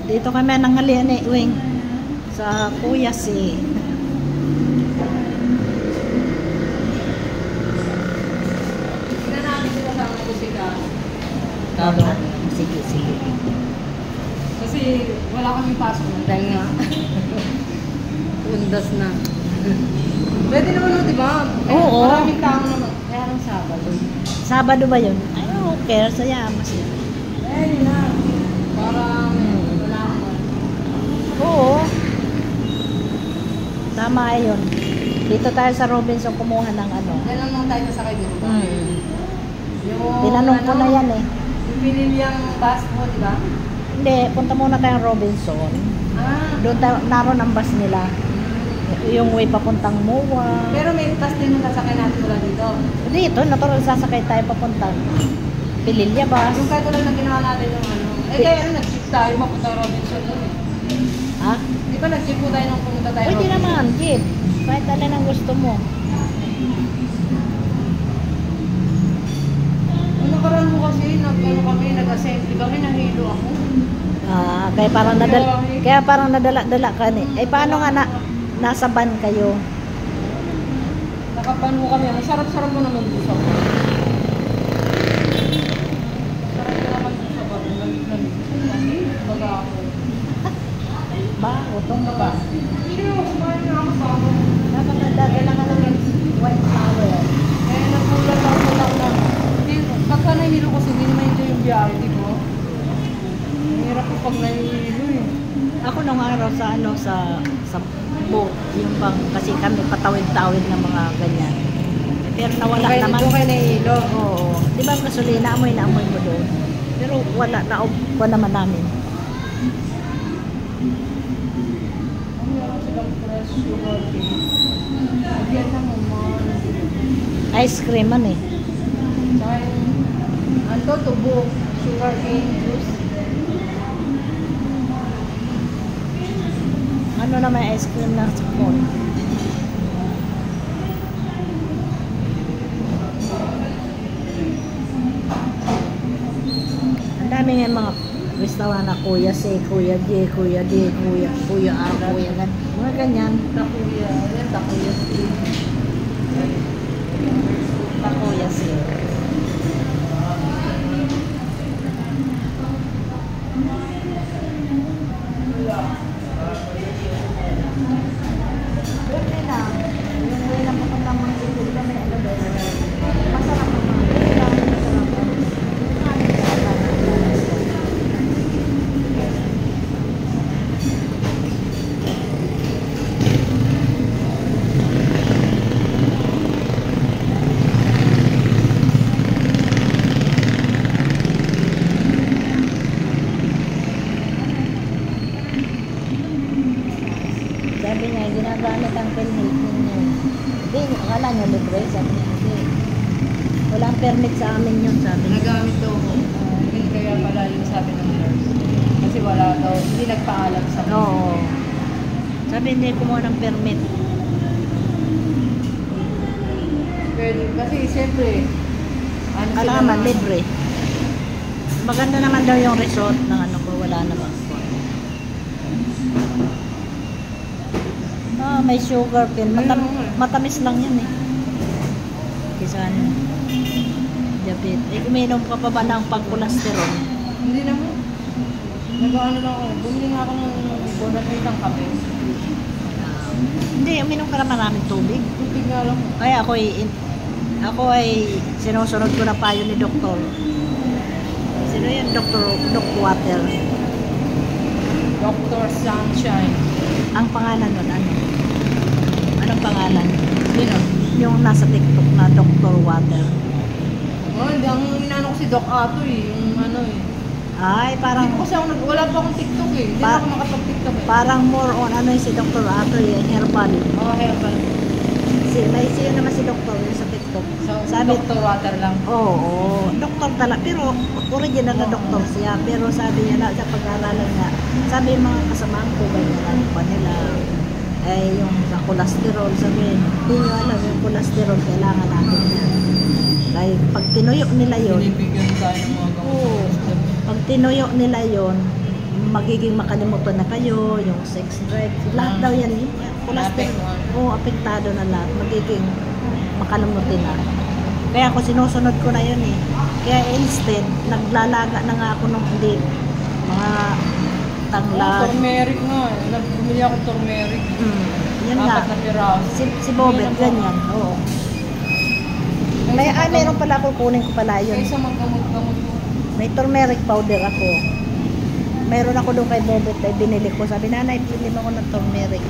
Dito kami nanghalian ni Wing sa Kuya si. Tignan natin sila sa mga musika. Sige, sige. Kasi wala kaming pasok na dahil nga undas na. Pwede naman di ba? Oo. Maraming tao naman. Kaya ng Sabado. Sabado ba yun? Ay, okay. Sayamas yun. Eh, na. Parang wala naman. Oo. Tama yun. Dito tayo sa Robinson kumuha ng ano. Yan lang naman tayo nasakay dito. Yung, Tinanong ko na yan eh. Yung pinilyang bus mo, di ba? Hindi, punta muna tayong Robinson. Doon tayo, naroon ang bus nila. Yung way papuntang MOA. Pero may bus din yung sasakay natin mula dito. Dito, natural sasakay tayo papuntang Pililya bus. Yung kahit lang na ginawa natin yung ano. Eh kaya ano, nag-jeep tayo mapunta Robinson doon eh. Ha? Di ba nag-jeep po tayo nung pumunta tayo Pwede Robinson? naman, jeep. Kahit alin ang gusto mo. Ano karan mo kasi, nag-assembly kami, nahilo ako. Ah, kaya parang nadala-dala ka ni. Eh paano nga nasa van kayo? Nakapan mo kami. Ang sarap-sarap mo naman doon sa bar. Sarap mo naman doon sa bar. Lamig-lamig. Baga ako. Ba, utong na ba? Sino, kumain na ako sa ako. Dapat nadala ka ng white flower. Eh, nagulat ako lang na. Pagka nahilo kasi, hindi naman ito yung biyahe, di ba? Mahirap ko pag nahilo eh. Ako nung araw sa boat, yung bang, kasi kami patawid-tawid ng mga ganyan. Pero nawala Okay, naman. doon kayo nahilo. Oo. Di ba ang gasolina, amoy mo doon. Pero wala, naupo naman namin. Ang meron silang fresh sugar cane. Nagyan na naman. Ice cream man eh. Tsaka yung, ano, tubo, sugar cane juice. Ano naman ice cream na spoon? Ang dami nga mga restaurant na Kuya C, Kuya D, Kuya D, Kuya A, Kuya Gan. Mga ganyan. Takuya. Ayan, takuya. Kuya C. Pwede lang. Yung way lang papunta mga sipil kami, ano ba? Masarap naman. Pwede lang, masarap. Sabi niya, ginagamit ang permit ninyo. Hindi, akala niya libre. Sabi niya, hindi. Walang permit sa amin yun, sabi niya. Nagamit daw ko. Hindi kaya pala yung sabi ng nurse. Kasi wala daw, hindi nagpaalam sa akin. Oo. Sabi hindi kumuha ng permit. Pwede, kasi siyempre, ano sila Kalaman, na- libre. Maganda naman daw yung resort ng ano ko, wala naman. Ah, may sugar pill. Matamis lang yan eh. Kisa ano, diabetes. Eh, uminom ka pa ba ng pag-cholesterol? Hindi naman. Nag-ano lang ako. Bumili nga ako ng bonatay ng kape. Hindi, uminom ka na maraming tubig. Tubig nga lang. Kaya ako ay sinusunod ko na payo ni Doktor. Sino yan? Doc Water. Dr. Sunshine. Ang pangalan nun, ano? Anong pangalan? Sino? Yung nasa TikTok na Dr. Water. Oh, hindi. Ang inano ko si Doc Ato eh. Yung ano eh. Ay, Hindi parang ko kasi ako wala pa akong TikTok eh. Hindi na ako makapag-TikTok eh. parang more on ano yung si Dr. Water, yung herbal. Oo, herbal. May siya naman si Dr. yung sa TikTok. So, Sabi, Dr. Water lang. oo, doktor talaga. Pero original na doktor siya. Pero sabi niya na sa pag-aaralan nga, sabi yung mga kasamahan ko, ganyan ano pa nila, eh yung sa cholesterol, sabi, hindi nyo alam yung cholesterol, kailangan natin yan. Dahil pag tinuyo nila yun, Binibigyan tayo ng mga oo, pag tinuyo nila yun, magiging makalimutan na kayo, yung sex drive, lahat daw yan. Cholesterol, oo, apektado na lahat. Magiging makalimutin na. Kaya ako sinusunod ko na yun eh. Kaya instead, naglalaga na nga ako nung hindi mga tanglad. Turmeric nga. Bumili ako turmeric. Yan nga. 4 na piraso. Si Bobet, ganyan. Oo. Meron pala ako, kunin ko pala yun. Kaysa maggamot-gamot mo. May turmeric powder ako. Meron ako doon kay Bobet ay binili ko. Sabi, nanay, bili mo ako ng turmeric.